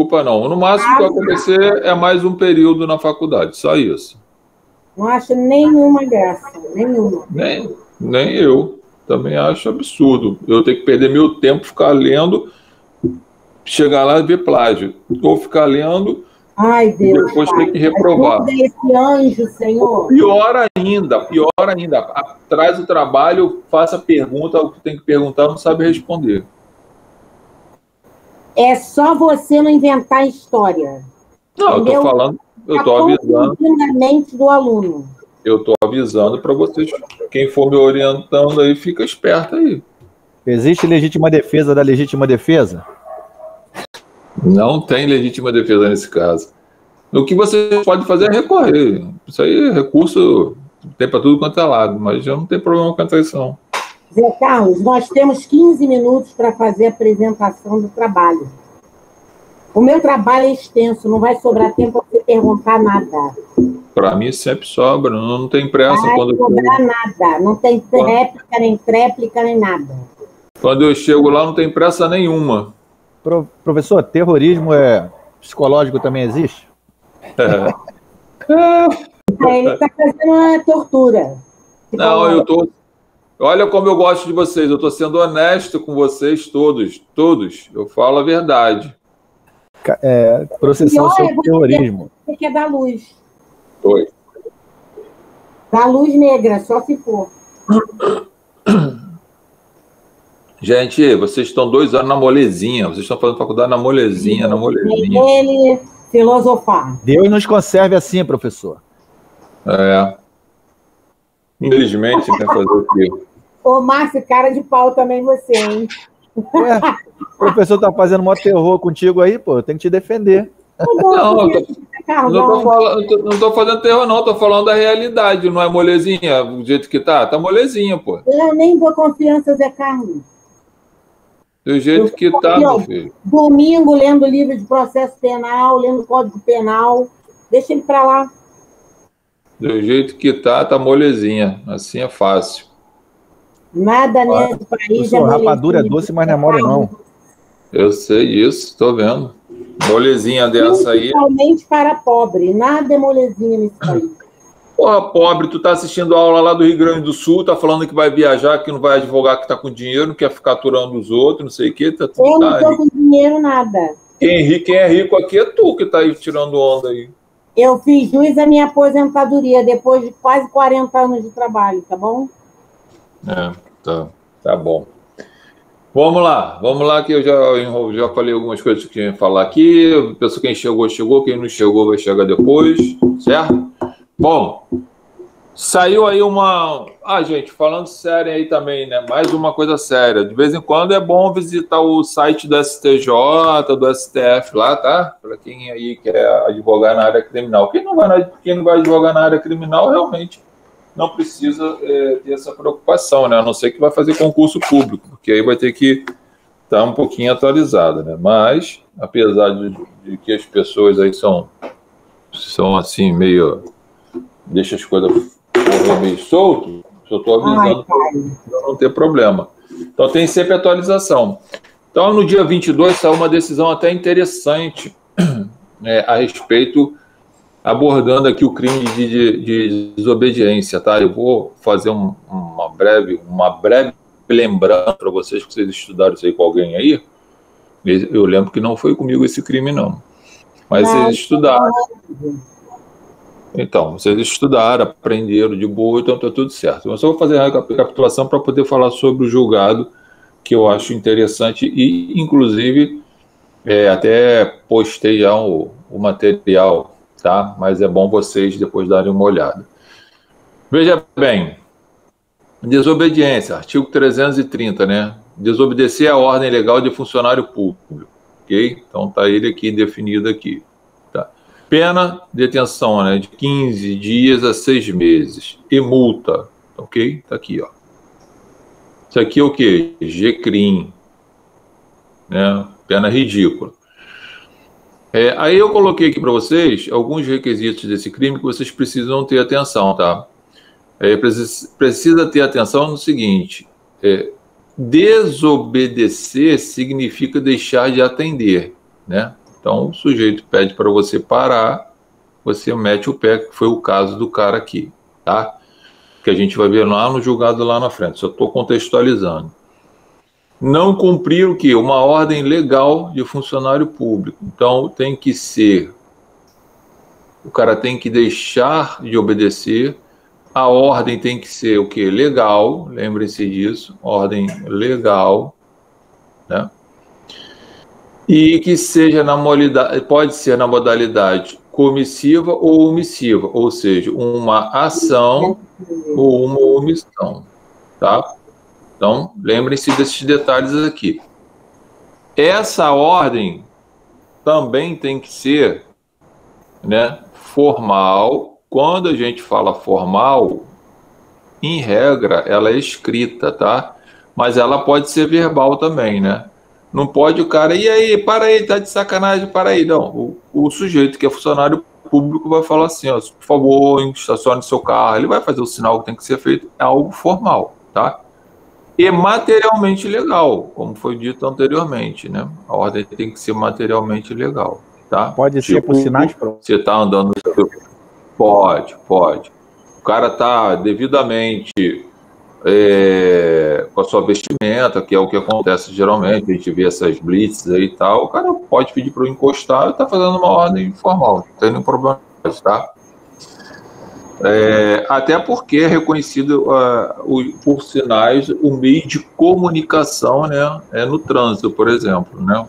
preocupa, não. No máximo que vai acontecer é mais um período na faculdade, só isso. Não acho nenhuma graça, nenhuma. Nem eu. Também acho absurdo. Eu tenho que perder meu tempo, ficar lendo, chegar lá e ver plágio. Ou ficar lendo... Ai, Deus, e depois tem que reprovar. Esse anjo, Senhor. Pior ainda. Traz o trabalho, faça a pergunta, o que tem que perguntar, não sabe responder. É só você não inventar história. Não, entendeu? Eu tô falando, eu tô avisando. Na mente do aluno. Eu tô avisando para vocês. Quem for me orientando aí, fica esperto aí. Existe legítima defesa da legítima defesa? Não tem legítima defesa nesse caso. O que você pode fazer é recorrer. Isso aí, recurso, tem para tudo quanto é lado, mas já não tem problema com a traição. Zé Carlos, nós temos 15 minutos para fazer a apresentação do trabalho. O meu trabalho é extenso, não vai sobrar tempo para você perguntar nada. Para mim sempre sobra, não tem pressa. Não vai sobrar nada, não tem réplica, nem tréplica, nem nada. Quando eu chego lá, não tem pressa nenhuma. Professor, terrorismo psicológico também existe? Ele está fazendo uma tortura. Não, eu tô... Olha como eu gosto de vocês, eu estou sendo honesto com vocês todos. Eu falo a verdade. Processão sobre terrorismo. Você quer dar luz. Oi. Dá luz negra, só se for. Gente, vocês estão 2 anos na molezinha. Vocês estão fazendo faculdade na molezinha, Ele filosofar. Deus nos conserve assim, professor. Infelizmente, né, fazer o quê? Ô, Márcio, cara de pau também você, hein? Ué, o professor tá fazendo mó terror contigo aí, pô. Eu tenho que te defender. Não, não tô fazendo terror, não. Tô falando da realidade. Não é molezinha do jeito que tá? Tá molezinha, pô. Eu nem dou confiança, Zé Carlos. Do jeito que tá, meu filho. Domingo, lendo livro de processo penal, lendo Código Penal. Deixa ele pra lá. Do jeito que tá molezinha. Assim é fácil. Nada nesse país rapadura é doce, mas não é mole, não. Eu sei isso, tô vendo. Molezinha dessa aí. Principalmente para pobre. Nada é molezinha nesse país. Porra, pobre, tu tá assistindo aula lá do Rio Grande do Sul, tá falando que vai viajar, que não vai advogar, que tá com dinheiro, não quer ficar aturando os outros, não sei o quê. Eu não tô com dinheiro, nada. Quem é rico aqui é tu que tá aí tirando onda aí. Eu fiz jus à minha aposentadoria depois de quase 40 anos de trabalho, tá bom? Tá bom. Vamos lá que eu já falei algumas coisas que eu tinha que falar aqui. Pessoal, quem chegou, quem não chegou vai chegar depois, certo? Bom, saiu aí uma... gente, falando sério aí também, né? Mais uma coisa séria. De vez em quando é bom visitar o site do STJ, do STF lá, tá? Para quem aí quer advogar na área criminal. Quem não vai advogar na área criminal, realmente não precisa ter essa preocupação, né? A não ser que vai fazer concurso público, porque aí vai ter que estar um pouquinho atualizado, né? Mas, apesar de que as pessoas aí são assim, meio... deixa as coisas correr meio solto, eu estou avisando para não ter problema. Então, tem sempre atualização. Então, no dia 22, saiu uma decisão até interessante a respeito... abordando aqui o crime de desobediência, tá? Eu vou fazer uma breve lembrança para vocês, que vocês estudaram isso aí com alguém aí. Eu lembro que não foi comigo esse crime, não. Mas vocês estudaram. Então, vocês estudaram, aprenderam de boa, então está tudo certo. Eu só vou fazer a recapitulação para poder falar sobre o julgado, que eu acho interessante e, inclusive, até postei já o material, tá? Mas é bom vocês depois darem uma olhada. Veja bem, desobediência, artigo 330, né? Desobedecer a ordem legal de funcionário público, ok? Então tá ele aqui definido aqui, tá? Pena, detenção, né? De 15 dias a 6 meses e multa, ok? Tá aqui, ó. Isso aqui é o quê? G-crime, né? Pena ridícula. Aí eu coloquei aqui para vocês alguns requisitos desse crime que vocês precisam ter atenção, tá? Precisa ter atenção no seguinte: desobedecer significa deixar de atender, né? Então, o sujeito pede para você parar, você mete o pé, que foi o caso do cara aqui, tá? Que a gente vai ver lá no julgado lá na frente, só estou contextualizando. Não cumprir o quê? Uma ordem legal de funcionário público. Então, tem que ser... O cara tem que deixar de obedecer. A ordem tem que ser o quê? Legal, lembrem-se disso. Ordem legal, né? E que seja na modalidade, pode ser na modalidade comissiva ou omissiva, ou seja, uma ação ou uma omissão, tá? Então, lembrem-se desses detalhes aqui. Essa ordem também tem que ser, né, formal. Quando a gente fala formal, em regra, ela é escrita, tá? Mas ela pode ser verbal também, né? Não pode o cara, e aí, para aí, tá de sacanagem, para aí. Não, o sujeito que é funcionário público vai falar assim, ó, por favor, estacione seu carro. Ele vai fazer o sinal que tem que ser feito, é algo formal, tá? E materialmente legal, como foi dito anteriormente, né? A ordem tem que ser materialmente legal, tá? Pode ser por sinais? Você tá andando... Pode. O cara tá devidamente... com a sua vestimenta, que é o que acontece geralmente, a gente vê essas blitzes aí e tal, o cara pode pedir para eu encostar e tá fazendo uma ordem formal, não tem nenhum problema, tá? Até porque é reconhecido por sinais o meio de comunicação, né, no trânsito, por exemplo, né?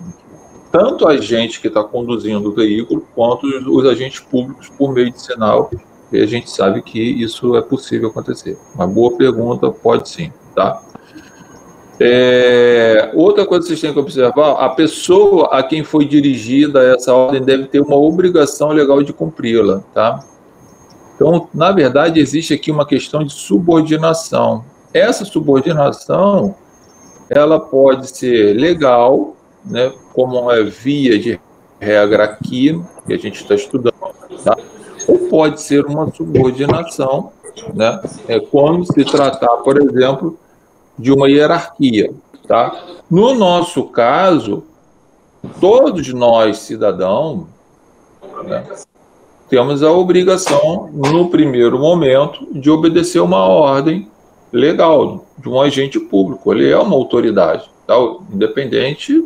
Tanto a gente que está conduzindo o veículo, quanto os agentes públicos por meio de sinal. E a gente sabe que isso é possível acontecer. Uma boa pergunta, pode sim, tá? Outra coisa que vocês têm que observar, a pessoa a quem foi dirigida essa ordem deve ter uma obrigação legal de cumpri-la, tá? Então, na verdade, existe aqui uma questão de subordinação. Essa subordinação, ela pode ser legal, né, como é via de regra aqui, que a gente está estudando, tá? Ou pode ser uma subordinação, né? Quando se tratar, por exemplo, de uma hierarquia, tá? No nosso caso, todos nós, cidadãos, né, temos a obrigação, no primeiro momento, de obedecer uma ordem legal de um agente público. Ele é uma autoridade, tá? Independente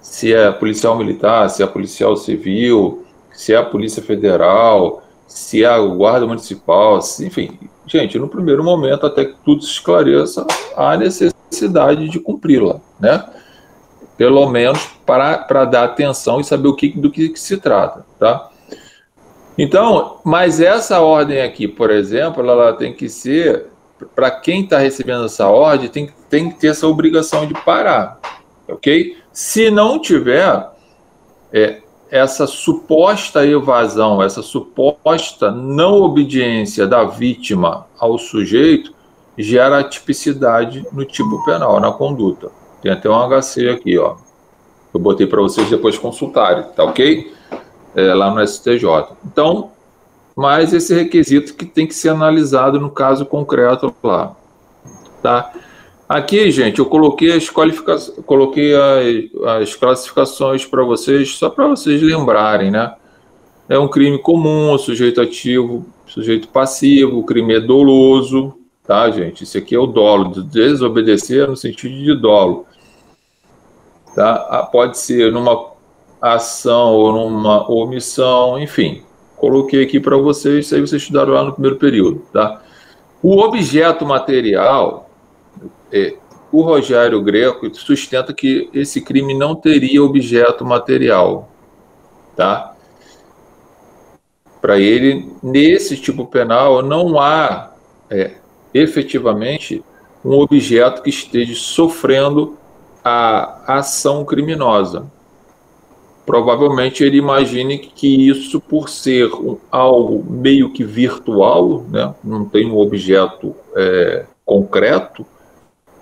se é policial militar, se é policial civil, se é a Polícia Federal, se é a Guarda Municipal, enfim. Gente, no primeiro momento, até que tudo se esclareça, há necessidade de cumpri-la, né? Pelo menos para dar atenção e saber do que se trata, tá? Então, mas essa ordem aqui, por exemplo, ela tem que ser, para quem está recebendo essa ordem, tem que ter essa obrigação de parar, ok? Se não tiver, essa suposta evasão, essa suposta não obediência da vítima ao sujeito gera tipicidade no tipo penal, na conduta. Tem até um HC aqui, ó. Eu botei para vocês depois consultarem, tá ok? Lá no STJ. Então, mas esse requisito que tem que ser analisado no caso concreto lá, tá? Aqui, gente, eu coloquei as classificações para vocês, só para vocês lembrarem, né? É um crime comum, sujeito ativo, sujeito passivo, o crime é doloso, tá, gente? Isso aqui é o dolo, desobedecer no sentido de dolo, tá? Pode ser numa ação ou numa omissão, enfim. Coloquei aqui para vocês, isso aí vocês estudaram lá no primeiro período, tá? O objeto material... o Rogério Greco sustenta que esse crime não teria objeto material, tá? Para ele, nesse tipo penal, não há efetivamente um objeto que esteja sofrendo a ação criminosa. Provavelmente ele imagine que isso, por ser algo meio que virtual, né, não tem um objeto concreto,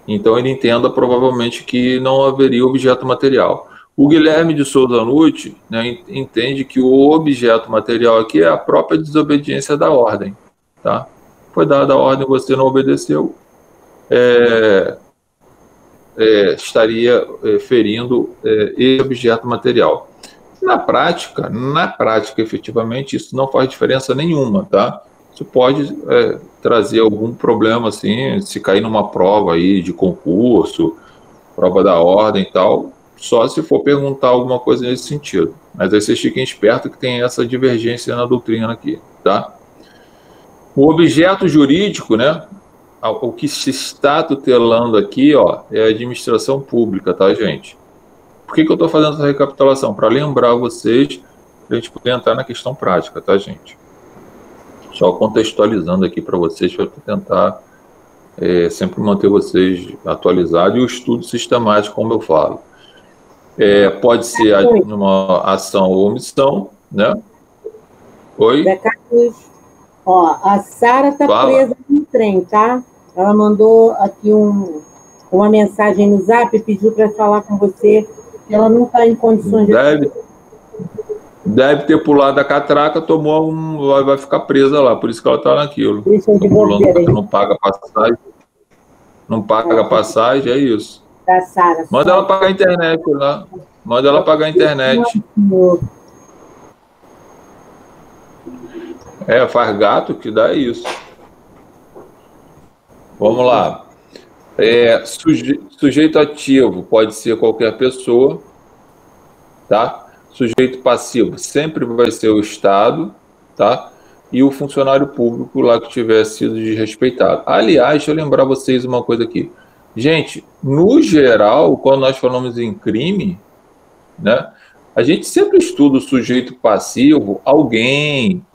então ele entenda provavelmente que não haveria objeto material. O Guilherme de Souza Nucci, né, entende que o objeto material aqui é a própria desobediência da ordem, tá? Foi dada a ordem, você não obedeceu. estaria ferindo esse objeto material. Na prática, efetivamente, isso não faz diferença nenhuma, tá? Isso pode trazer algum problema, assim, se cair numa prova aí de concurso, prova da ordem e tal, só se for perguntar alguma coisa nesse sentido. Mas aí vocês fiquem espertos que tem essa divergência na doutrina aqui, tá? O objeto jurídico, né? O que se está tutelando aqui, ó, é a administração pública, tá, gente? Por que eu estou fazendo essa recapitulação? Para lembrar vocês, para a gente poder entrar na questão prática, tá, gente? Só contextualizando aqui para vocês, para tentar sempre manter vocês atualizados, e o estudo sistemático, como eu falo. Pode ser uma ação ou omissão, né? Oi? Ó, a Sara está presa no trem, tá? Ela mandou aqui uma mensagem no Zap e pediu para falar com você. Ela não está em condições de... Deve ter pulado a catraca, vai ficar presa lá, por isso que ela está naquilo. Não paga passagem. Não paga passagem, é isso. Da Sara. Manda ela pagar a internet lá. Manda ela pagar a internet. Faz gato que dá isso. Vamos lá. Sujeito ativo pode ser qualquer pessoa, tá? Sujeito passivo sempre vai ser o Estado, tá? E o funcionário público lá que tiver sido desrespeitado. Aliás, deixa eu lembrar vocês uma coisa aqui. Gente, no geral, quando nós falamos em crime, né? A gente sempre estuda o sujeito passivo, alguém,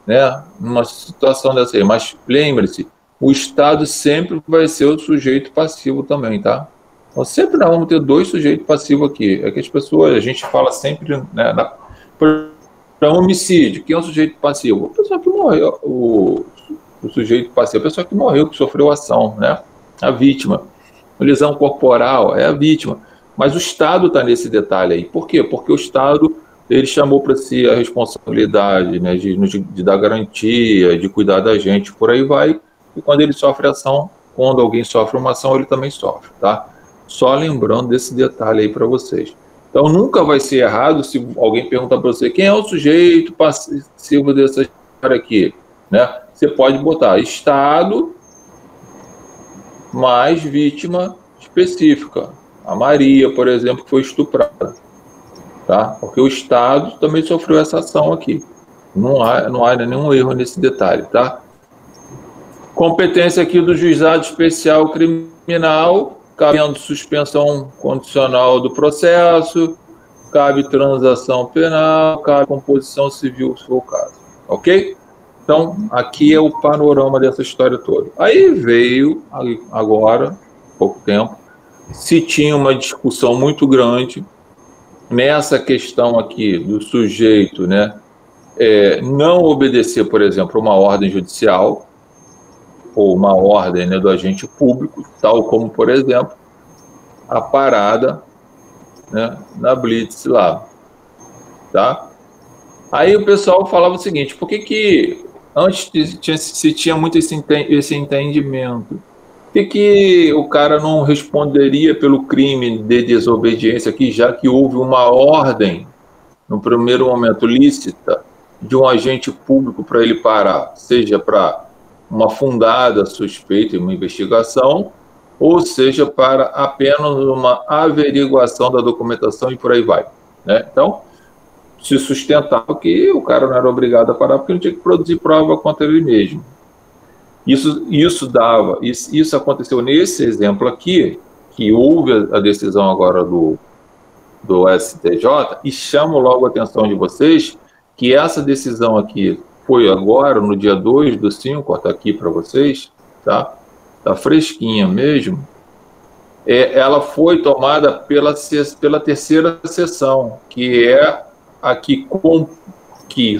né? Numa situação dessa aí. Mas lembre-se, o Estado sempre vai ser o sujeito passivo também, tá? Então, sempre nós vamos ter dois sujeitos passivos aqui. É que as pessoas, a gente fala sempre, né, para homicídio, quem é o sujeito passivo? A pessoa que morreu, o sujeito passivo, a pessoa que morreu, que sofreu ação, né? A vítima. Lesão corporal é a vítima. Mas o Estado está nesse detalhe aí. Por quê? Porque o Estado, ele chamou para si a responsabilidade, né, de dar garantia, de cuidar da gente, por aí vai. E quando ele sofre ação, quando alguém sofre uma ação, ele também sofre, tá? Só lembrando desse detalhe aí para vocês. Então, nunca vai ser errado se alguém perguntar para você quem é o sujeito passivo dessa história aqui, né? Você pode botar Estado mais vítima específica. A Maria, por exemplo, que foi estuprada, tá? Porque o Estado também sofreu essa ação aqui. Não há nenhum erro nesse detalhe, tá? Competência aqui do Juizado Especial Criminal, cabendo suspensão condicional do processo, cabe transação penal, cabe composição civil, se for o caso. Ok? Então, aqui é o panorama dessa história toda. Aí veio, agora, pouco tempo, se tinha uma discussão muito grande nessa questão aqui do sujeito, né, não obedecer, por exemplo, uma ordem judicial, ou uma ordem, né, do agente público, tal como, por exemplo, a parada, né, na Blitz lá, tá? Aí o pessoal falava o seguinte, por que antes se tinha muito esse entendimento? Por que o cara não responderia pelo crime de desobediência aqui, já que houve uma ordem, no primeiro momento lícita, de um agente público para ele parar, seja para uma fundada suspeita e uma investigação, ou seja, para apenas uma averiguação da documentação e por aí vai, né? Então, se sustentava que o cara não era obrigado a parar porque não tinha que produzir prova contra ele mesmo. Isso aconteceu nesse exemplo aqui, que houve a decisão agora do STJ, e chamo logo a atenção de vocês que essa decisão aqui foi agora, no dia 2/5, está aqui para vocês, tá? Está fresquinha mesmo. Ela foi tomada pela terceira sessão, que é a que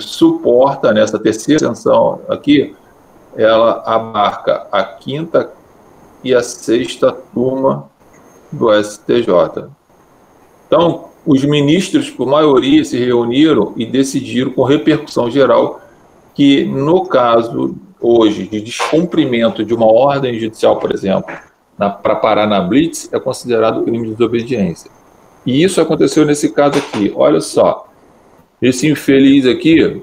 suporta, nessa terceira sessão aqui, ela abarca a 5ª e a 6ª turma do STJ. Então, os ministros, por maioria, se reuniram e decidiram, com repercussão geral, que no caso, hoje, de descumprimento de uma ordem judicial, por exemplo, para parar na blitz, é considerado crime de desobediência. E isso aconteceu nesse caso aqui. Olha só, esse infeliz aqui,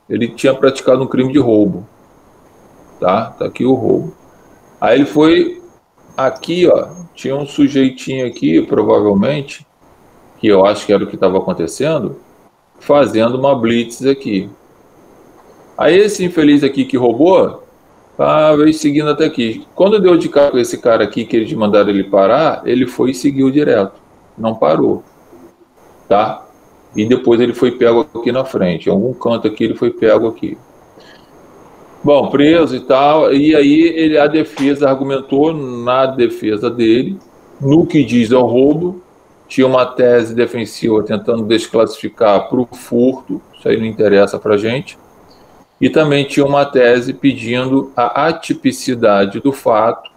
ele tinha praticado um crime de roubo. Tá aqui o roubo. Aí ele foi aqui, ó, tinha um sujeitinho aqui, provavelmente, que eu acho que era o que estava acontecendo, fazendo uma blitz aqui. Aí esse infeliz aqui que roubou, veio seguindo até aqui. Quando deu de cara com esse cara aqui, que eles mandaram ele parar, ele foi e seguiu direto. Não parou. Tá? E depois ele foi pego aqui na frente. Em algum canto aqui ele foi pego aqui. Bom, preso e tal. E aí a defesa argumentou na defesa dele, no que diz ao roubo. Tinha uma tese defensiva tentando desclassificar para o furto. Isso aí não interessa para a gente. E também tinha uma tese pedindo a atipicidade do fato,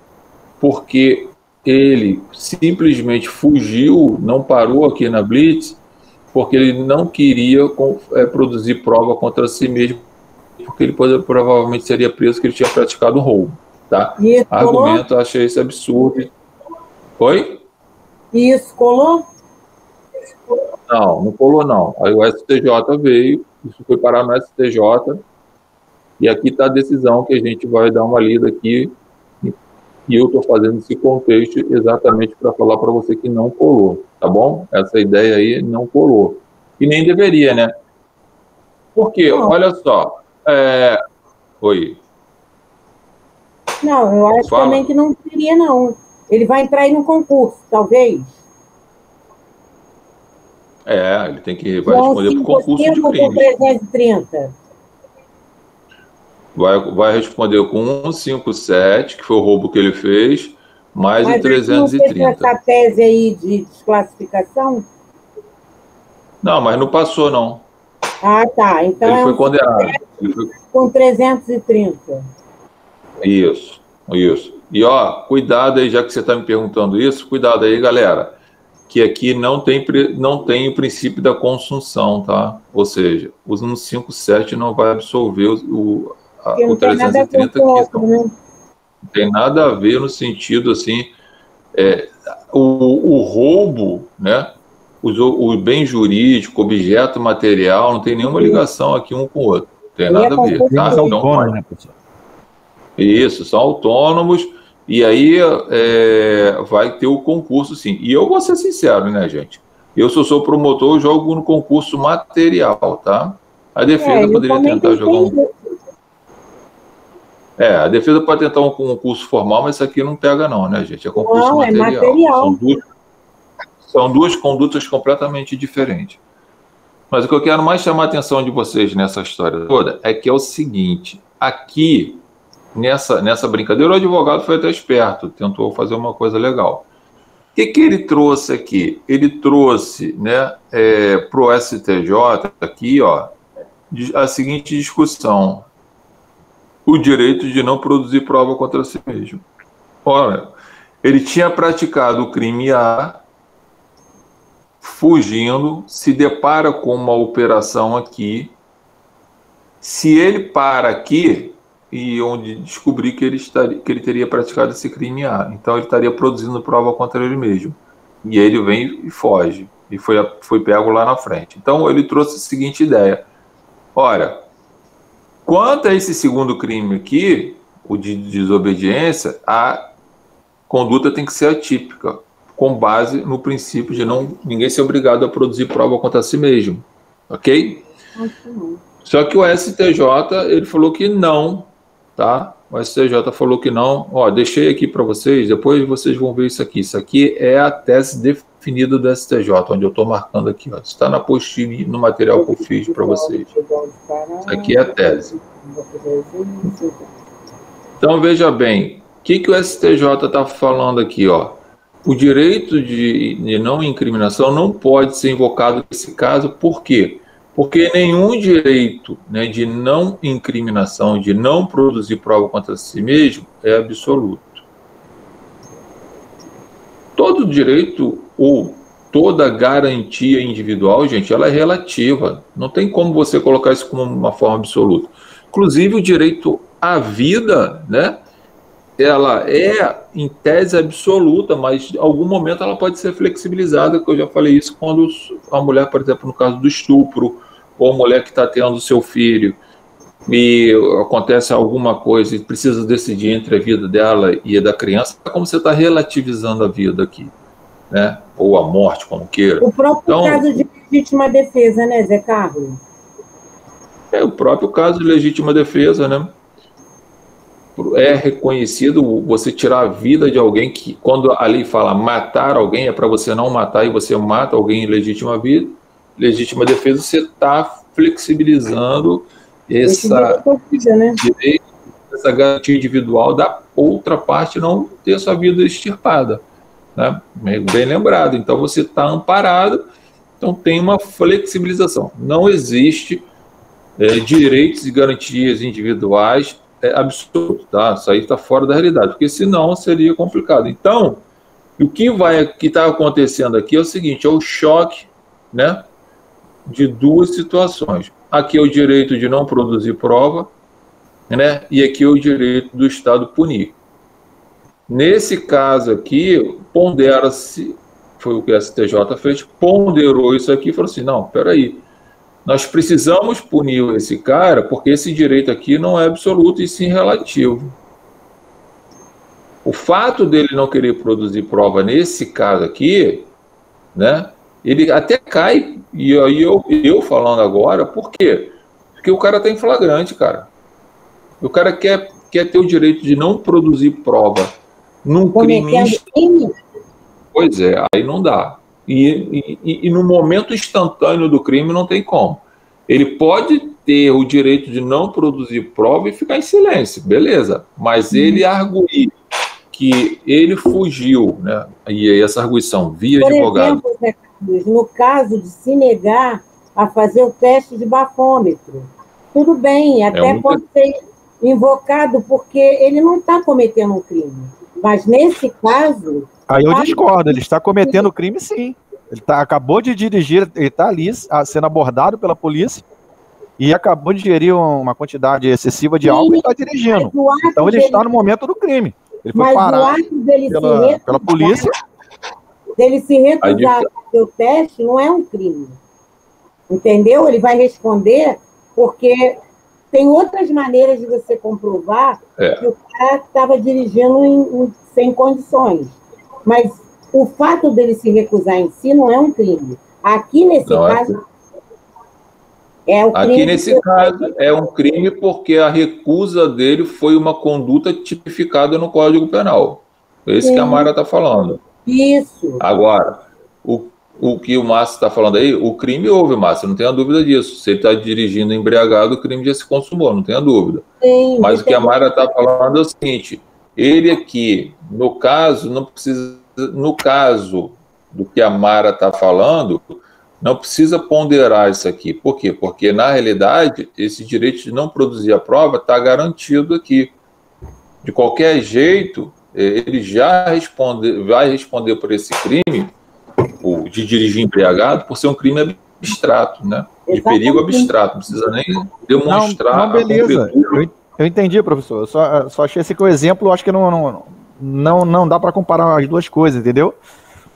porque ele simplesmente fugiu, não parou aqui na blitz, porque ele não queria produzir prova contra si mesmo, porque ele provavelmente seria preso porque ele tinha praticado roubo. Tá? Argumento, eu achei isso absurdo. Oi? E isso colou? Não colou não. Aí o STJ veio, isso foi parar no STJ, e aqui está a decisão que a gente vai dar uma lida aqui, e eu estou fazendo esse contexto exatamente para falar para você que não colou, tá bom? Essa ideia aí não colou. E nem deveria, né? Porque, olha só, Oi. Não, eu acho também que não deveria, não. Ele vai entrar aí no concurso, talvez. Ele tem que vai responder para o concurso de crime. 330. Vai responder com 157, que foi o roubo que ele fez, mais o 330. Mas essa tese aí de desclassificação? Não, mas não passou, não. Ah, tá. Então ele foi condenado. Com 330. Isso. E, ó, cuidado aí, já que você está me perguntando isso, cuidado aí, galera, que aqui não tem o princípio da consunção, tá? Ou seja, o 157 não vai absolver o 330 aqui. Não tem nada a ver no sentido, assim, o roubo, né? O bem jurídico, objeto material, não tem nenhuma ligação aqui um com o outro. Não tem nada a ver. Tá? Autônomo, né, professor? Isso, são autônomos, e aí vai ter o concurso, sim. E eu vou ser sincero, né, gente? Eu, se eu sou promotor, eu jogo no concurso material, tá? A defesa poderia tentar jogar a defesa pode tentar um concurso formal, mas isso aqui não pega não, né, gente? É concurso material. São duas condutas completamente diferentes. Mas o que eu quero mais chamar a atenção de vocês nessa história toda é que é o seguinte, aqui, nessa brincadeira, o advogado foi até esperto, tentou fazer uma coisa legal. O que ele trouxe aqui? Ele trouxe, né, para o STJ, aqui, ó, a seguinte discussão: o direito de não produzir prova contra si mesmo. Ora, ele tinha praticado o crime A, fugindo, se depara com uma operação aqui. Se ele para aqui, e onde descobrir que ele teria praticado esse crime A, então ele estaria produzindo prova contra ele mesmo. E ele vem e foge, e foi pego lá na frente. Então ele trouxe a seguinte ideia: ora, quanto a esse segundo crime aqui, o de desobediência, a conduta tem que ser atípica, com base no princípio de ninguém ser obrigado a produzir prova contra si mesmo, ok? Só que o STJ, ele falou que não, tá? O STJ falou que não. Ó, deixei aqui para vocês, depois vocês vão ver isso aqui. Isso aqui é a tese definida do STJ, onde eu estou marcando aqui, ó. Está na apostila, no material que eu fiz para vocês. Isso aqui é a tese. Então, veja bem, o que o STJ está falando aqui, ó? O direito de não incriminação não pode ser invocado nesse caso, por quê? Porque nenhum direito, né, de não incriminação, de não produzir prova contra si mesmo, é absoluto. Todo direito ou toda garantia individual, gente, ela é relativa. Não tem como você colocar isso como uma forma absoluta. Inclusive, o direito à vida, né, ela é, em tese, absoluta, mas em algum momento ela pode ser flexibilizada, que eu já falei isso, quando a mulher, por exemplo, no caso do estupro, ou a mulher que está tendo seu filho, e acontece alguma coisa e precisa decidir entre a vida dela e a da criança, é como você está relativizando a vida aqui, né? Ou a morte, como queira. O próprio caso de legítima defesa, né, Zé Carlos? É o próprio caso de legítima defesa, né? É reconhecido você tirar a vida de alguém que, quando a lei fala matar alguém, é para você não matar e você mata alguém em legítima defesa, você está flexibilizando essa direito, essa garantia individual da outra parte não ter sua vida extirpada, né? Bem lembrado. Então você está amparado, então tem uma flexibilização. Não existe direitos e garantias individuais absurdo, tá? Isso aí está fora da realidade, porque senão seria complicado. Então, o que está acontecendo aqui é o seguinte, é o choque, né, de duas situações. Aqui é o direito de não produzir prova, né, e aqui é o direito do Estado punir. Nesse caso aqui, pondera-se, foi o que a STJ fez, ponderou isso aqui e falou assim, não, peraí, nós precisamos punir esse cara porque esse direito aqui não é absoluto e sim relativo. O fato dele não querer produzir prova nesse caso aqui, né, ele até cai, e aí eu falando agora, por quê? Porque o cara está em flagrante, cara. O cara quer ter o direito de não produzir prova num crime. Pois é, aí não dá. E no momento instantâneo do crime não tem como. Ele pode ter o direito de não produzir prova e ficar em silêncio, beleza. Mas ele arguir que ele fugiu, né? E aí essa arguição via advogado. Por exemplo, no caso de se negar a fazer o teste de bafômetro, tudo bem, até pode ser invocado porque ele não está cometendo um crime. Mas nesse caso... Aí eu discordo, ele está cometendo crime sim. Ele acabou de dirigir, ele está ali sendo abordado pela polícia e acabou de ingerir uma quantidade excessiva de álcool e está dirigindo. Então ele está no momento do crime. Ele foi parado pela polícia. Dele se recusar a fazer o teste não é um crime. Entendeu? Ele vai responder porque tem outras maneiras de você comprovar que o cara estava dirigindo sem condições. Mas o fato dele se recusar em si não é um crime. Aqui nesse caso... Aqui nesse caso é um crime porque a recusa dele foi uma conduta tipificada no Código Penal. Esse que a Mara está falando. Isso. Agora, o que o Márcio está falando aí, o crime houve, Márcio, não tenha dúvida disso. Se ele está dirigindo embriagado, o crime já se consumou, não tenha dúvida. Sim, mas o que a Mara está falando é o seguinte, ele aqui, no caso, não precisa, no caso do que a Mara está falando, não precisa ponderar isso aqui. Por quê? Porque, na realidade, esse direito de não produzir a prova está garantido aqui. De qualquer jeito, ele já vai responder por esse crime, de dirigir embriagado, por ser um crime abstrato, né? De perigo abstrato, não precisa nem demonstrar. Não, beleza. Eu entendi, professor. Eu só achei esse que o exemplo, acho que não dá para comparar as duas coisas, entendeu?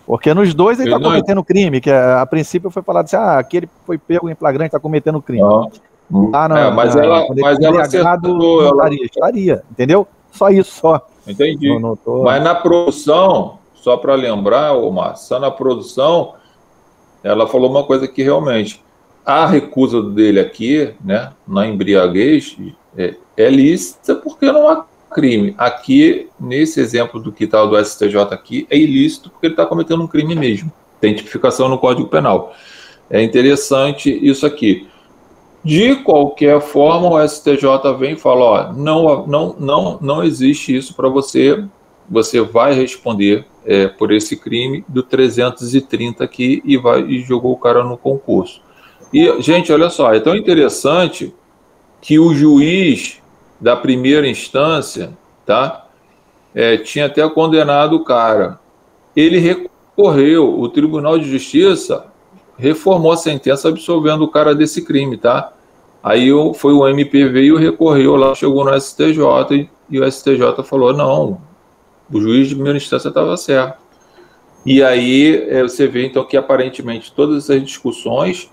Porque nos dois ele está cometendo crime, que a princípio foi falado assim, aqui ele foi pego em flagrante, está cometendo crime. Mas ela estaria, entendeu? Só isso, só. Entendi. Mas na produção, só para lembrar, Márcio, na produção, ela falou uma coisa que realmente, a recusa dele aqui, né, na embriaguez, é lícita porque não há crime. Aqui, nesse exemplo do que está do STJ aqui, é ilícito porque ele está cometendo um crime mesmo. Tem tipificação no Código Penal. É interessante isso aqui. De qualquer forma, o STJ vem e fala, não existe isso para você, você vai responder por esse crime do 330 aqui e jogou o cara no concurso. E, gente, olha só, é tão interessante que o juiz da primeira instância, tá, tinha até condenado o cara. Ele recorreu, o Tribunal de Justiça reformou a sentença absolvendo o cara desse crime, tá? Aí foi o MP veio, recorreu lá, chegou no STJ e o STJ falou, não, o juiz de primeira instância estava certo. E aí você vê, então, que aparentemente todas essas discussões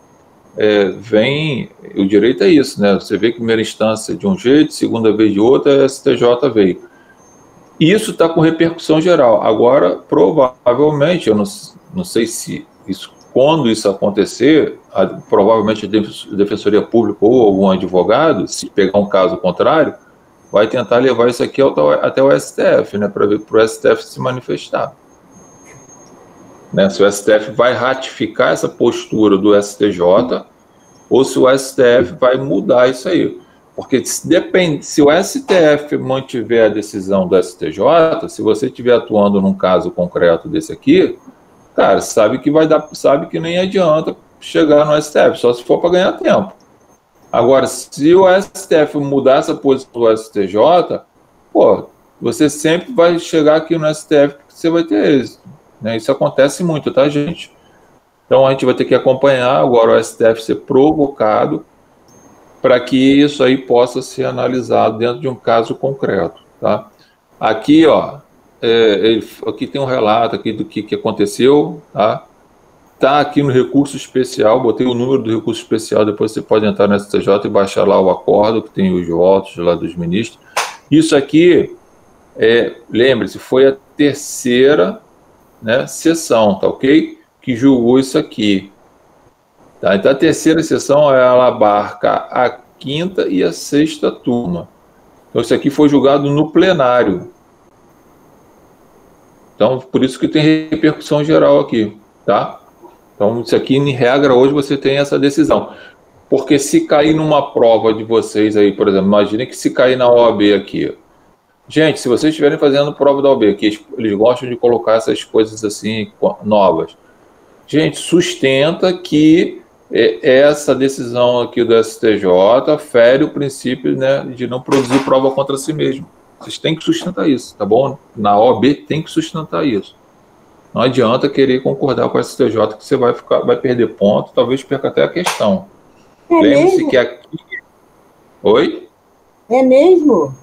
vêm, o direito é isso, né? Você vê que primeira instância de um jeito, segunda vez de outra, a STJ veio. Isso está com repercussão geral. Agora, provavelmente, eu não sei se isso, quando isso acontecer, provavelmente a Defensoria Pública ou algum advogado, se pegar um caso contrário, vai tentar levar isso aqui até o STF, né, para o STF se manifestar. Né, se o STF vai ratificar essa postura do STJ ou se o STF vai mudar isso aí. Porque depende, se o STF mantiver a decisão do STJ, se você estiver atuando num caso concreto desse aqui, cara, sabe que nem adianta chegar no STF, só se for para ganhar tempo. Agora, se o STF mudar essa posição do STJ, você sempre vai chegar aqui no STF porque você vai ter êxito. Né? Isso acontece muito, tá, gente? Então a gente vai ter que acompanhar agora o STF ser provocado para que isso aí possa ser analisado dentro de um caso concreto, tá? Aqui, aqui tem um relato aqui do que aconteceu, tá? Tá aqui no recurso especial, botei o número do recurso especial, depois você pode entrar no STJ e baixar lá o acordo, que tem os votos lá dos ministros. Isso aqui, lembre-se, foi a terceira, né, sessão, tá ok? Que julgou isso aqui. Tá, então a terceira sessão ela abarca a quinta e a sexta turma. Então isso aqui foi julgado no plenário. Então por isso que tem repercussão geral aqui, tá? Então isso aqui em regra hoje você tem essa decisão. Porque se cair numa prova de vocês aí, por exemplo, imagine que se cair na OAB aqui. Gente, se vocês estiverem fazendo prova da OAB, que eles gostam de colocar essas coisas assim novas. Gente, sustenta que essa decisão aqui do STJ fere o princípio, né, de não produzir prova contra si mesmo. Vocês têm que sustentar isso, tá bom? Na OAB tem que sustentar isso. Não adianta querer concordar com o STJ que você vai perder ponto, talvez perca até a questão. Lembre-se que aqui... Oi? É mesmo?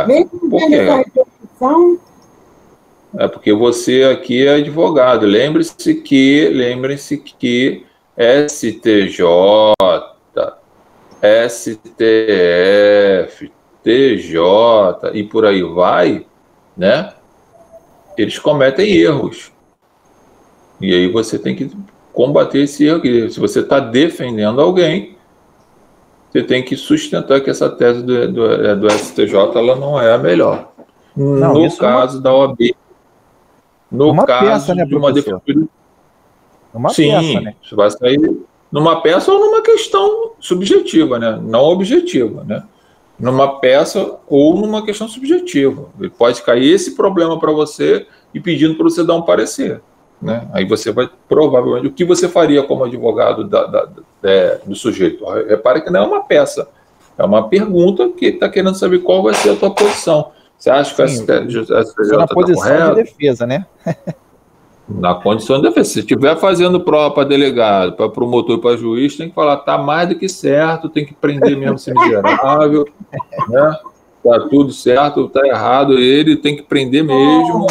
Mesmo por quê? Essa repercussão? É porque você aqui é advogado. Lembre-se que STJ, STF, TJ e por aí vai, né? Eles cometem erros. E aí você tem que combater esse erro aqui. Se você está defendendo alguém, você tem que sustentar que essa tese do STJ ela não é a melhor. No caso da OAB, no caso peça, né, de uma defensoria. Sim, peça, né? Isso vai sair numa peça ou numa questão subjetiva, né? Não objetiva, né? Numa peça ou numa questão subjetiva. Ele pode cair esse problema para você e pedindo para você dar um parecer, né? Aí você vai, provavelmente, o que você faria como advogado do sujeito? Repare que não é uma peça, é uma pergunta que está querendo saber qual vai ser a tua posição. Você acha que a STJ está correta? De defesa, né? Na condição de defesa. Se estiver fazendo prova para delegado, para promotor e para juiz, tem que falar, tá mais do que certo, tem que prender mesmo esse miserável, né? Tá tudo certo, tá errado, ele tem que prender mesmo,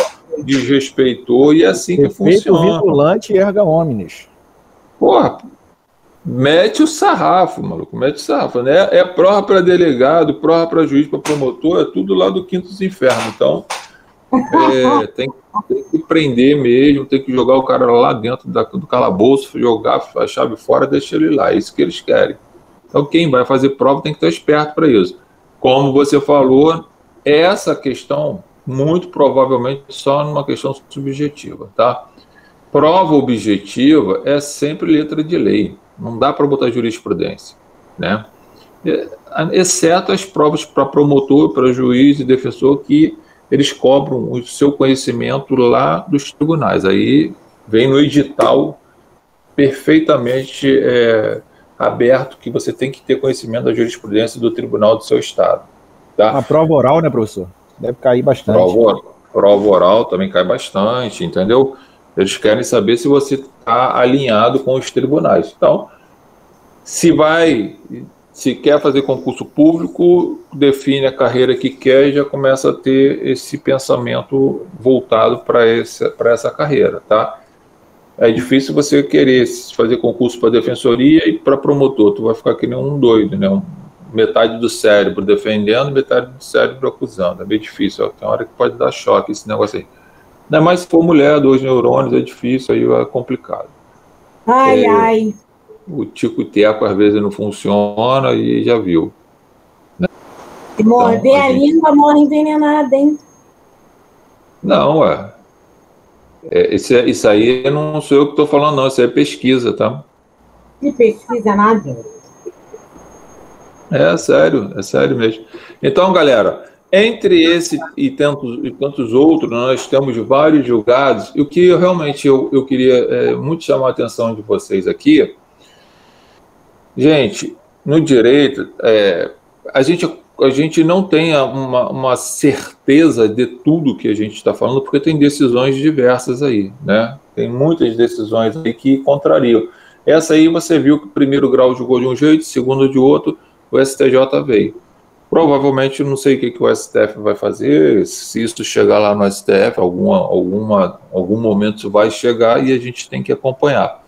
desrespeitou, e é assim que funciona. Vigilante e erga omnes. Porra, mete o sarrafo, maluco, mete o sarrafo, né? É prova para delegado, prova para juiz, para promotor, é tudo lá do quinto dos infernos. Então, tem que prender mesmo, tem que jogar o cara lá dentro do calabouço, jogar a chave fora, deixa ele lá, é isso que eles querem. Então quem vai fazer prova tem que estar esperto para isso. Como você falou, essa questão, muito provavelmente, só numa questão subjetiva, tá? Prova objetiva é sempre letra de lei, não dá para botar jurisprudência, né? Exceto as provas para promotor, para juiz e defensor, que eles cobram o seu conhecimento lá dos tribunais. Aí vem no edital perfeitamente aberto que você tem que ter conhecimento da jurisprudência do tribunal do seu estado. Tá? A prova oral, né, professor? Deve cair bastante. Prova oral também cai bastante, entendeu? Eles querem saber se você está alinhado com os tribunais. Então, se se quer fazer concurso público, define a carreira que quer e já começa a ter esse pensamento voltado para essa carreira, tá? É difícil você querer fazer concurso para defensoria e para promotor, tu vai ficar que nem um doido, né? Metade do cérebro defendendo, metade do cérebro acusando, é bem difícil, ó. Tem hora que pode dar choque esse negócio aí. Ainda mais se for mulher, 2 neurônios, é difícil, aí é complicado. Ai. O tico-teco às vezes não funciona e já viu. Né? Se morder então, a língua, morre envenenada, hein? Não, isso aí não sou eu que estou falando, não. Isso aí é pesquisa, tá? Que pesquisa nada? É sério mesmo. Então, galera, entre esse e tantos outros, nós temos vários julgados. E o que realmente eu queria muito chamar a atenção de vocês aqui. Gente, no direito, a gente não tem uma certeza de tudo que a gente está falando, porque tem decisões diversas aí, né? Tem muitas decisões aí que contrariam. Essa aí você viu que o primeiro grau julgou de um jeito, segundo de outro, o STJ veio. Provavelmente, não sei o que o STF vai fazer, se isso chegar lá no STF, algum momento isso vai chegar e a gente tem que acompanhar.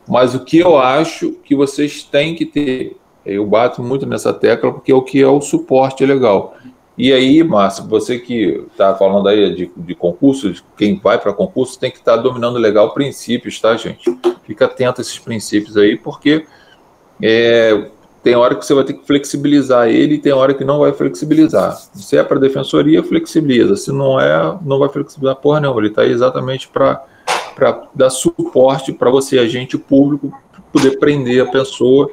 Mas o que eu acho que vocês têm que ter, eu bato muito nessa tecla, porque é o que é o suporte legal. E aí, Márcio, você que está falando aí de concursos, quem vai para concurso tem que estar dominando legal princípios, tá, gente? Fica atento a esses princípios aí, porque tem hora que você vai ter que flexibilizar ele e tem hora que não vai flexibilizar. Se é para defensoria, flexibiliza. Se não é, não vai flexibilizar porra nenhuma. Ele está aí exatamente para dar suporte para você, agente público, poder prender a pessoa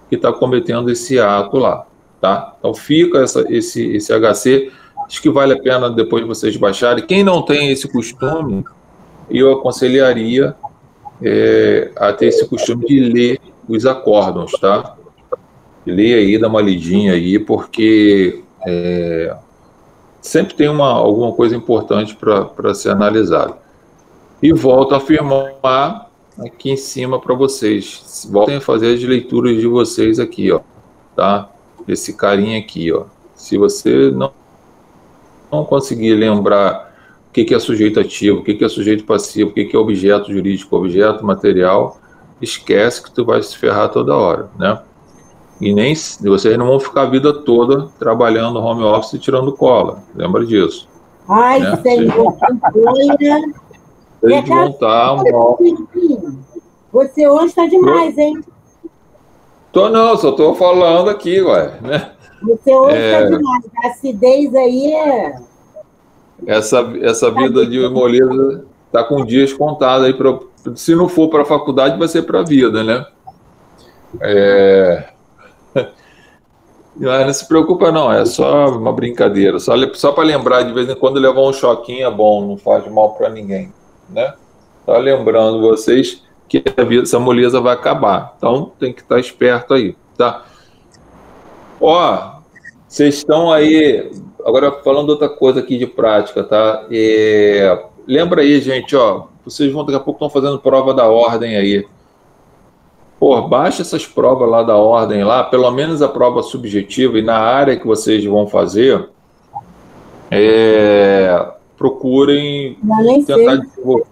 que está cometendo esse ato lá, tá? Então fica esse HC, acho que vale a pena depois vocês baixarem. Quem não tem esse costume, eu aconselharia a ter esse costume de ler os acórdãos, tá? Lê aí, dá uma lidinha aí, porque sempre tem alguma coisa importante para ser analisado. E volto a afirmar aqui em cima para vocês. Voltem a fazer as leituras de vocês aqui, ó, tá? Esse carinha aqui, ó. Se você não conseguir lembrar o que é sujeito ativo, o que é sujeito passivo, o que é objeto jurídico, objeto material, esquece que tu vai se ferrar toda hora, né? E nem vocês não vão ficar a vida toda trabalhando home office e tirando cola. Lembra disso. Ai, né? Senhor, Vocês vão estar... Você hoje está demais, hein? Não, só estou falando aqui, ué, né? Você hoje está demais. A acidez aí Essa vida de moleza está com dias contados aí. Se não for para a faculdade, vai ser para a vida, né? Não se preocupa, não. É só uma brincadeira. Só para lembrar, de vez em quando, levar um choquinho é bom. Não faz mal para ninguém, né? Só lembrando vocês que essa moleza vai acabar. Então, tem que estar esperto aí, tá? Ó, vocês estão aí... Agora, falando outra coisa aqui de prática, tá? Lembra aí, gente, ó. Vocês daqui a pouco estão fazendo prova da ordem aí. Pô, baixa essas provas lá da ordem lá, pelo menos a prova subjetiva, e na área que vocês vão fazer, procurem tentar desenvolver.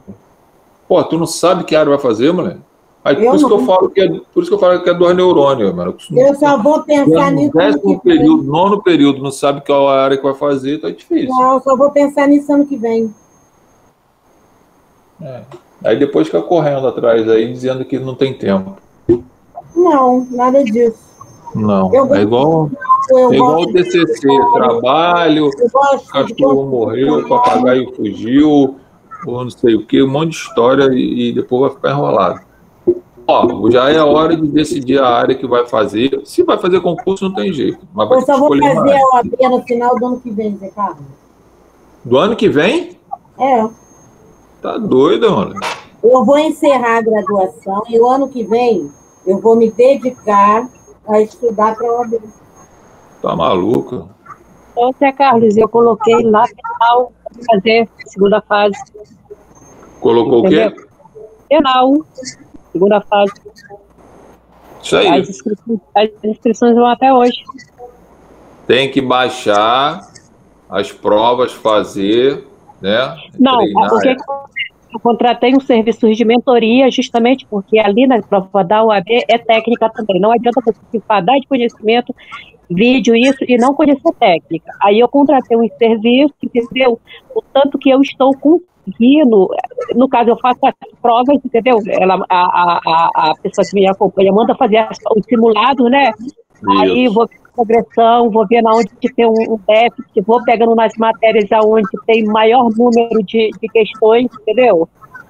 Pô, tu não sabe que área vai fazer, moleque? Aí, por isso que eu falo que é 2 neurônios, mano. Eu só vou pensar nisso. Nono período, não sabe qual área que vai fazer, tá difícil. Não, eu só vou pensar nisso ano que vem. Aí depois fica correndo atrás aí, dizendo que não tem tempo. Não, nada disso. Não, é igual o TCC, trabalho, cachorro morreu, papagaio fugiu, ou não sei o que, um monte de história e depois vai ficar enrolado. Ó, já é a hora de decidir a área que vai fazer. Se vai fazer concurso, não tem jeito. Mas eu só vou fazer a OAB no final do ano que vem, Zé Carlos. Do ano que vem? Tá doido, mano. Eu vou encerrar a graduação e o ano que vem eu vou me dedicar a estudar para a OAB. Tá maluco? Zé Carlos, eu coloquei lá final para fazer segunda fase. Colocou. Entendeu? O quê? Final, segunda fase. Isso aí. As inscrições vão até hoje. Tem que baixar as provas, fazer, né? Não, Treinar. porque eu contratei um serviço de mentoria justamente porque ali na prova da UAB é técnica também. Não adianta você se fadar de conhecimento, vídeo, isso, e não conhecer técnica. Aí eu contratei um serviço, entendeu? O tanto que eu estou conseguindo, no caso eu faço as provas, entendeu? A pessoa que me acompanha manda fazer os simulados, né? Aí Isso. vou ver a progressão, vou ver onde tem um déficit, vou pegando nas matérias onde tem maior número de questões, entendeu?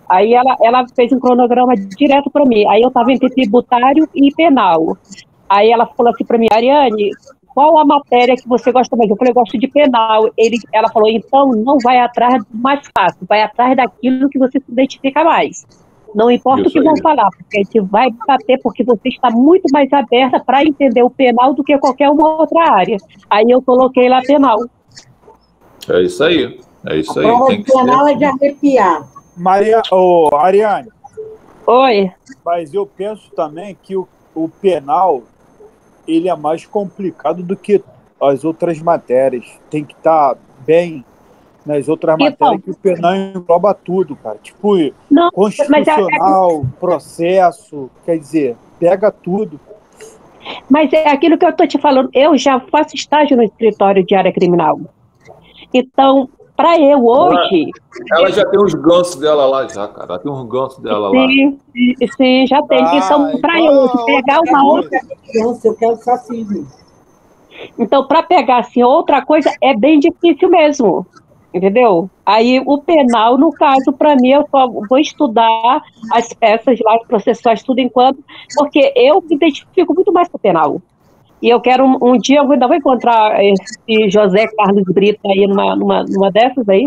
Aí ela fez um cronograma direto para mim. Aí eu estava entre tributário e penal. Aí ela falou assim para mim, Ariane, qual a matéria que você gosta mais? Eu falei, eu gosto de penal. Ela falou, então não vai atrás do mais fácil, vai atrás daquilo que você se identifica mais. Não importa o que vão falar, porque a gente vai bater, porque você está muito mais aberta para entender o penal do que qualquer uma outra área. Aí eu coloquei lá penal. É isso aí. É isso aí. A prova Tem de que penal ser. é de arrepiar. Ariane. Oi. Mas eu penso também que o penal ele é mais complicado do que as outras matérias. Tem que estar bem nas outras matérias, que o penal engloba tudo, cara. Tipo, não, constitucional, processo, quer dizer, pega tudo. Mas é aquilo que eu estou te falando, eu já faço estágio no escritório de área criminal. Então, para eu hoje... Ela já tem uns gansos dela lá já, cara. Ela tem uns gansos dela lá. Sim, já tem. Então, para eu hoje pegar uma outra... Eu quero só assim. Então, para pegar assim, outra coisa, é bem difícil mesmo. Entendeu? Aí o penal, no caso, para mim, eu só vou estudar as peças lá processuais tudo enquanto, porque eu me identifico muito mais com o penal. E eu quero, um dia, eu ainda vou encontrar esse José Carlos Brito aí numa dessas aí.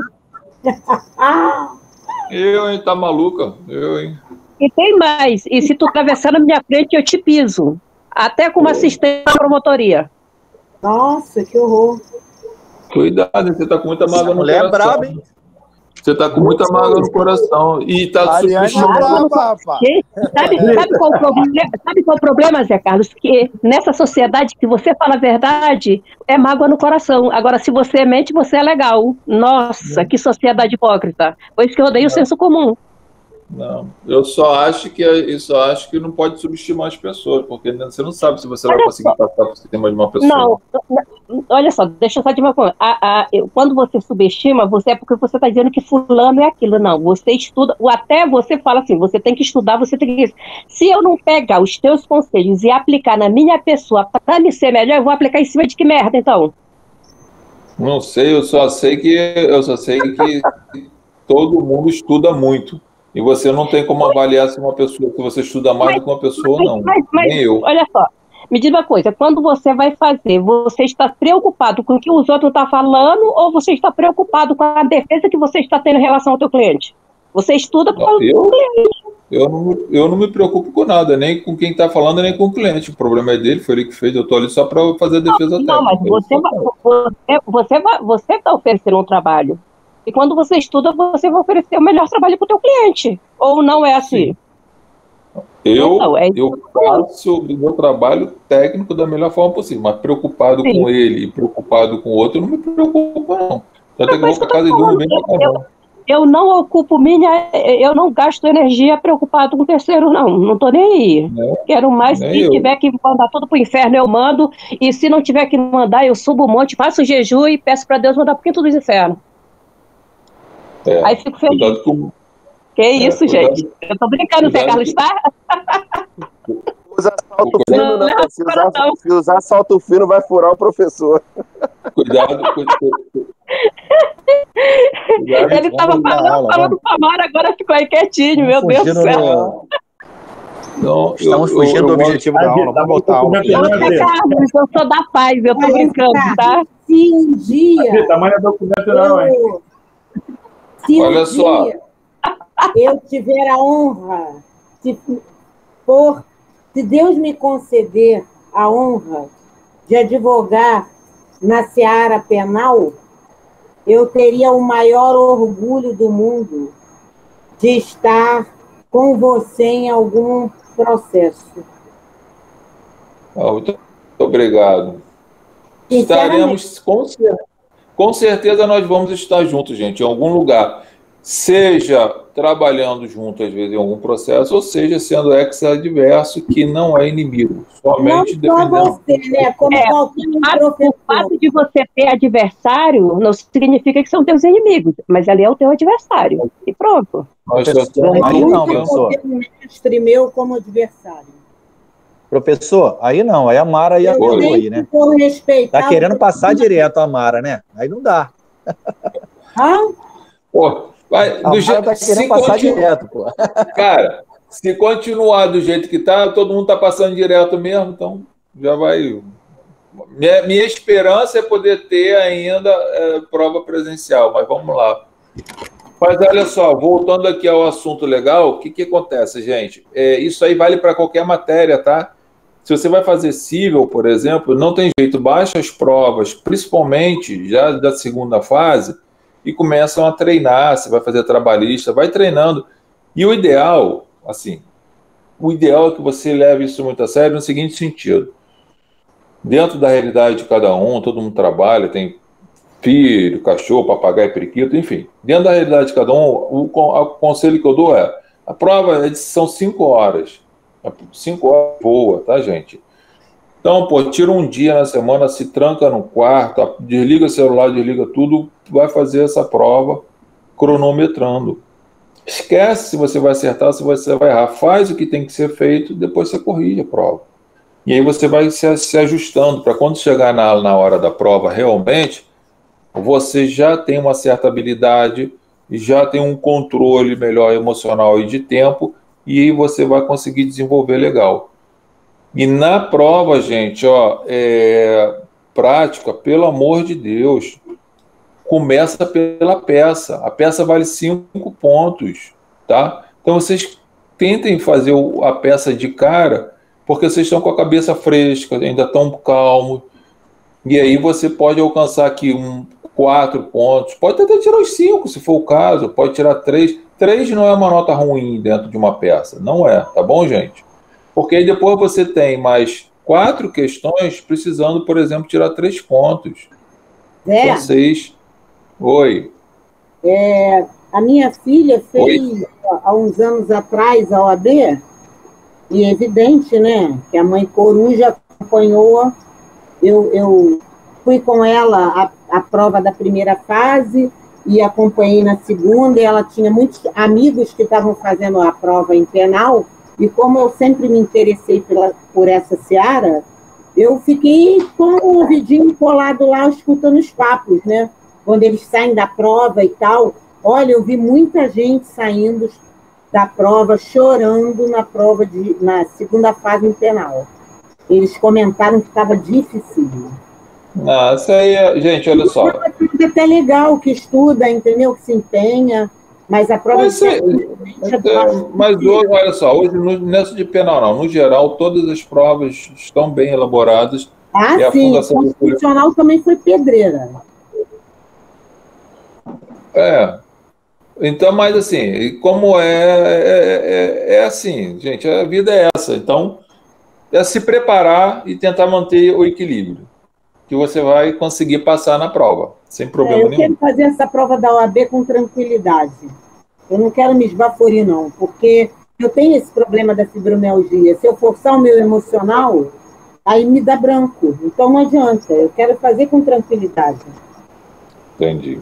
Eu, hein? Tá maluca? Eu, hein? E tem mais. E se tu atravessar na minha frente, eu te piso. Até com uma assistente da promotoria. Nossa, que horror. Cuidado, você tá com muita mágoa no coração. É braba, hein? Você tá com muita mágoa no coração. E tá subestimando. Sabe qual o problema, Zé Carlos? Que nessa sociedade que você fala a verdade, é mágoa no coração. Agora, se você mente, você é legal. Nossa, que sociedade hipócrita. Por isso que eu odeio o senso comum. Não, eu só acho que não pode subestimar as pessoas, porque você não sabe se você vai conseguir passar por cima de uma pessoa. Não, olha só, deixa eu só dizer uma coisa. Quando você subestima, é porque você está dizendo que fulano é aquilo. Não, você estuda, até você fala assim, você tem que estudar, você tem que... Se eu não pegar os teus conselhos e aplicar na minha pessoa para me ser melhor, eu vou aplicar em cima de que merda, então? Não sei, eu só sei que todo mundo estuda muito. E você não tem como avaliar se uma pessoa que você estuda mais do que uma pessoa ou não. Nem eu. Olha só, me diz uma coisa, quando você vai fazer, você está preocupado com o que os outros estão falando ou você está preocupado com a defesa que você está tendo em relação ao teu cliente? Você estuda para o cliente. Eu não me preocupo com nada, nem com quem está falando, nem com o cliente. O problema é dele, foi ele que fez, eu estou ali só para fazer a defesa técnica. Não, mas você está oferecendo um trabalho. E quando você estuda, você vai oferecer o melhor trabalho para o teu cliente. Ou não é assim? Eu faço o meu trabalho técnico da melhor forma possível, mas preocupado com ele e preocupado com o outro, eu não me preocupo, não. Só tem que ir para casa e dormir bem pra caramba. Eu não ocupo eu não gasto energia preocupado com o terceiro, não. Não tô nem aí. Quero mais, se tiver que mandar tudo pro inferno, eu mando. E se não tiver que mandar, eu subo um monte, faço jejum e peço para Deus mandar pro quinto dos infernos. Aí fico feliz. Que isso, gente? Eu tô brincando, Zé Carlos, tá? Usa salto fino, né? Se usar salto fino, vai furar o professor. Cuidado. Ele tava falando com a Mara, agora ficou aí quietinho, meu Deus do céu. Não, estamos fugindo do objetivo da aula, vamos voltar a aula. Eu sou da paz, eu tô brincando, tá? Se um dia... Tamanho é documento não, hein? Se um dia eu tiver a honra, se Deus me conceder a honra de advogar na seara penal, eu teria o maior orgulho do mundo de estar com você em algum processo. Muito obrigado. Estaremos, com certeza nós vamos estar juntos, gente, em algum lugar. Seja trabalhando junto, às vezes, em algum processo, ou seja, sendo ex-adverso, que não é inimigo, somente defendendo. Você, né? Como qualquer professor. O fato de você ter adversário não significa que são teus inimigos, mas ali é o teu adversário. E pronto. Aí não, professor. Um mestre meu como adversário. Professor, aí não, aí a Mara ia aí, né? Tá querendo passar direto a Mara, né? Aí não dá. Pô, vai, a Mara tá querendo passar direto, pô. Cara, se continuar do jeito que tá, todo mundo tá passando direto mesmo, então já vai. Minha esperança é poder ter ainda prova presencial, mas vamos lá. Mas olha só, voltando aqui ao assunto legal, o que acontece, gente? Isso aí vale para qualquer matéria, tá? Se você vai fazer civil, por exemplo, não tem jeito, baixa as provas, principalmente já da segunda fase, e começam a treinar. Você vai fazer trabalhista, vai treinando. E o ideal, assim, é que você leve isso muito a sério no seguinte sentido. Dentro da realidade de cada um, todo mundo trabalha, tem filho, cachorro, papagaio, periquito, enfim. Dentro da realidade de cada um, o conselho que eu dou a prova são 5 horas. 5 horas boa, tá, gente? Então, pô, tira um dia na semana, se tranca no quarto, desliga o celular, desliga tudo, vai fazer essa prova cronometrando. Esquece se você vai acertar, se você vai errar. Faz o que tem que ser feito, depois você corrige a prova. E aí você vai se ajustando para quando chegar na hora da prova, realmente, você já tem uma certa habilidade, já tem um controle melhor emocional e de tempo, e aí você vai conseguir desenvolver legal. E na prova, gente, prática, pelo amor de Deus, começa pela peça. A peça vale 5 pontos, tá? Então vocês tentem fazer a peça de cara, porque vocês estão com a cabeça fresca, ainda estão calmos, e aí você pode alcançar aqui 4 pontos, pode até tirar os 5, se for o caso, pode tirar 3. 3 não é uma nota ruim dentro de uma peça, não é, tá bom, gente? Porque aí depois você tem mais 4 questões precisando, por exemplo, tirar 3 pontos. Então, 6. Oi. A minha filha fez, há uns anos atrás, a OAB, e é evidente, né, que a mãe Coruja acompanhou. Eu fui com ela a prova da primeira fase e acompanhei na segunda, e ela tinha muitos amigos que estavam fazendo a prova em penal, e como eu sempre me interessei por essa seara, eu fiquei com o ouvidinho colado lá, escutando os papos, né? Quando eles saem da prova e tal. Olha, eu vi muita gente saindo da prova, chorando na segunda fase em penal. Eles comentaram que estava difícil. Isso aí, gente, olha só. É até legal que estuda, entendeu? Que se empenha, mas a prova... Mas hoje, olha só, hoje nessa de penal não, no geral, todas as provas estão bem elaboradas. Sim, o constitucional também foi pedreira. Então, mas assim, como é assim, gente, a vida é essa. Então, é se preparar e tentar manter o equilíbrio, que você vai conseguir passar na prova, sem problema nenhum. Eu quero fazer essa prova da OAB com tranquilidade. Eu não quero me esbaforir, não, porque eu tenho esse problema da fibromialgia. Se eu forçar o meu emocional, aí me dá branco. Então não adianta, eu quero fazer com tranquilidade. Entendi.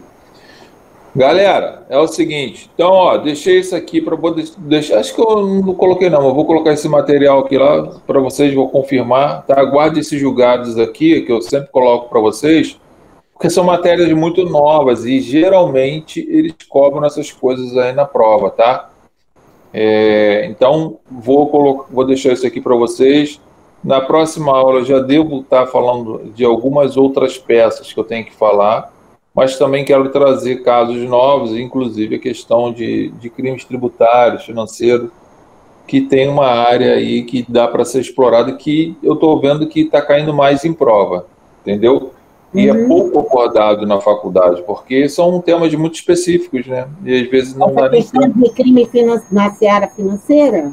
Galera, é o seguinte, então, deixei isso aqui para deixar, acho que eu não coloquei não, eu vou colocar esse material aqui lá para vocês, vou confirmar, tá? Aguarde esses julgados aqui, que eu sempre coloco para vocês, porque são matérias muito novas e geralmente eles cobram essas coisas aí na prova, tá? Então, vou deixar isso aqui para vocês. Na próxima aula eu já devo estar falando de algumas outras peças que eu tenho que falar, mas também quero trazer casos novos, inclusive a questão de crimes tributários, financeiros, que tem uma área aí que dá para ser explorada, que eu estou vendo que está caindo mais em prova, entendeu? E é pouco abordado na faculdade, porque são temas muito específicos, né? E às vezes não dá nem tempo. Questão de crime na seara financeira?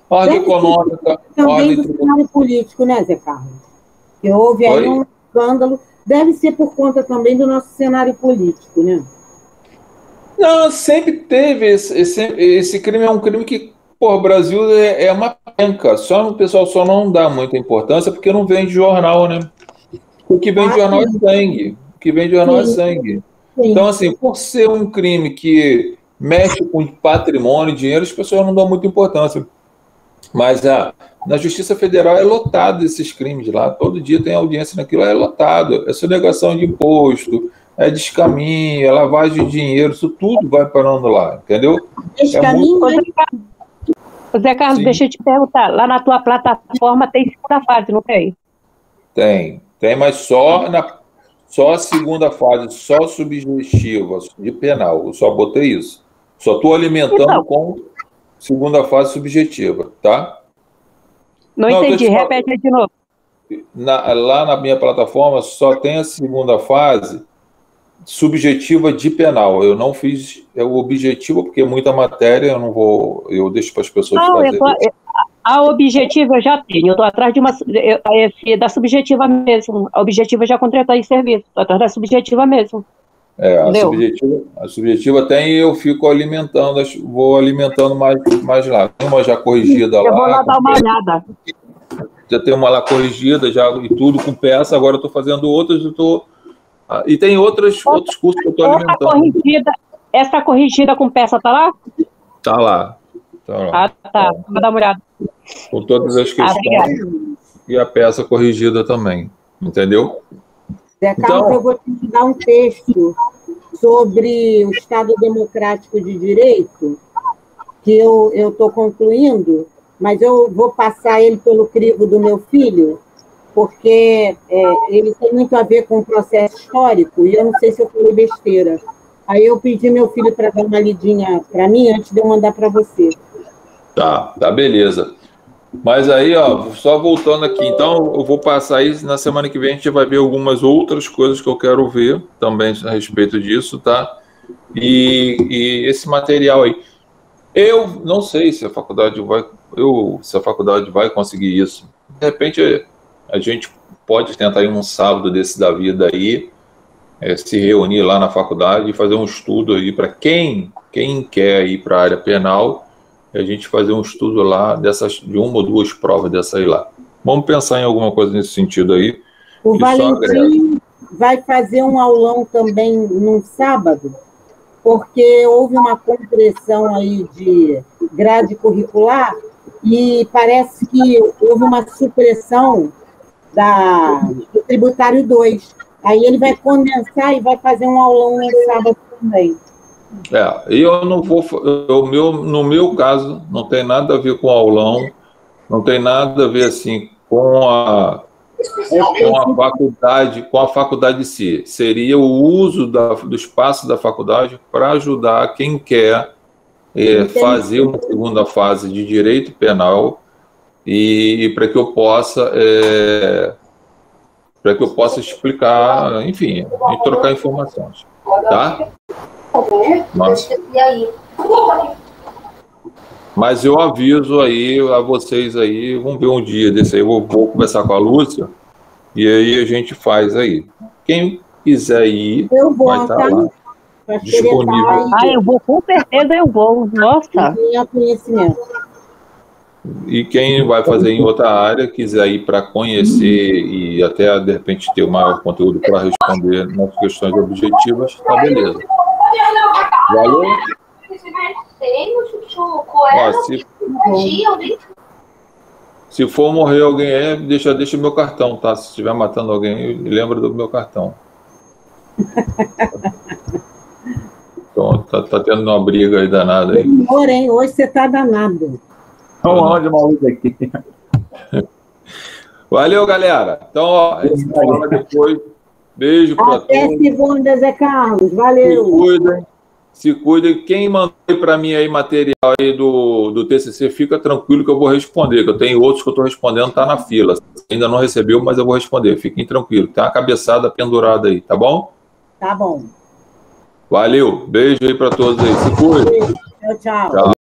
Ordem econômica. também do cenário político, né, Zé Carlos? Que houve aí um escândalo. Deve ser por conta também do nosso cenário político, né? Não, sempre teve. Esse crime é um crime que, pô, o Brasil é uma penca. O pessoal só não dá muita importância porque não vende jornal, né? O que vende jornal é sangue. O que vende jornal é sangue. Sim. Então, assim, por ser um crime que mexe com patrimônio, dinheiro, as pessoas não dão muita importância. Mas na Justiça Federal é lotado esses crimes lá. Todo dia tem audiência naquilo, é lotado. É sonegação de imposto, é descaminho, é lavagem de dinheiro, isso tudo vai parando lá, entendeu? Descaminho, Zé Carlos, sim. Deixa eu te perguntar, lá na tua plataforma tem segunda fase, não tem? Tem, mas só a segunda fase, só subjetiva, de penal, eu só botei isso. Só estou alimentando com segunda fase subjetiva, tá? Não entendi, repete de novo. Lá na minha plataforma só tem a segunda fase subjetiva de penal. Eu não fiz o objetivo, porque é muita matéria, eu deixo para as pessoas fazerem. A objetiva eu já tenho, eu estou atrás de da subjetiva mesmo. A objetiva eu já contratei em serviço, estou atrás da subjetiva mesmo. A subjetiva tem e eu fico alimentando, vou alimentando mais lá. Tem uma já corrigida lá. Eu vou lá dar uma olhada. Já tem uma lá corrigida, já, e tudo com peça, agora eu estou fazendo outras, e tem outros cursos que eu estou alimentando. Essa corrigida com peça está lá? Está lá. Tá. Vou dar uma olhada. Com todas as questões. E a peça corrigida também. Entendeu? Zé Carlos, eu vou te dar um texto sobre o Estado Democrático de Direito, que eu estou concluindo, mas eu vou passar ele pelo crivo do meu filho, porque ele tem muito a ver com o processo histórico, e eu não sei se eu falei besteira. Aí eu pedi meu filho para dar uma lidinha para mim, antes de eu mandar para você. Tá, beleza. Mas aí, só voltando aqui, então eu vou passar aí, na semana que vem a gente vai ver algumas outras coisas que eu quero ver também a respeito disso, tá? E esse material aí, eu não sei se a faculdade vai conseguir isso. De repente a gente pode tentar ir um sábado desse da vida aí, se reunir lá na faculdade e fazer um estudo aí para quem quer ir para a área penal, e a gente fazer um estudo lá de uma ou duas provas dessa aí lá. Vamos pensar em alguma coisa nesse sentido aí. O Valentim vai fazer um aulão também num sábado, porque houve uma compressão aí de grade curricular e parece que houve uma supressão do tributário 2. Aí ele vai condensar e vai fazer um aulão no sábado também. Eu não vou. No meu caso, não tem nada a ver com aulão, não tem nada a ver assim com a faculdade em si. Seria o uso do espaço da faculdade para ajudar quem quer fazer uma segunda fase de direito penal e para que eu possa explicar, enfim, e trocar informações, tá? Mas eu aviso aí a vocês aí, vamos ver um dia desse aí, eu vou conversar com a Lúcia e aí a gente faz aí. Quem quiser ir, vai estar lá disponível. Eu vou, com certeza eu vou. Nossa. E quem vai fazer em outra área, quiser ir para conhecer e até de repente ter maior conteúdo para responder nas questões objetivas, tá beleza. Valeu? Se for morrer alguém, deixa meu cartão, tá? Se estiver matando alguém, lembra do meu cartão. Então, tá tendo uma briga aí danada aí. Porém, hoje você tá danado. Vamos de maluco aqui. Valeu, galera. Então, a gente fala depois. Beijo para todos. Até segunda, Zé Carlos. Valeu. Se cuidem. Quem mandou para mim aí material aí do TCC, fica tranquilo que eu vou responder, que eu tenho outros que eu estou respondendo, tá na fila. Ainda não recebeu, mas eu vou responder. Fiquem tranquilos. Tem uma cabeçada pendurada aí, tá bom? Tá bom. Valeu. Beijo aí para todos aí. Se cuidem. Tchau.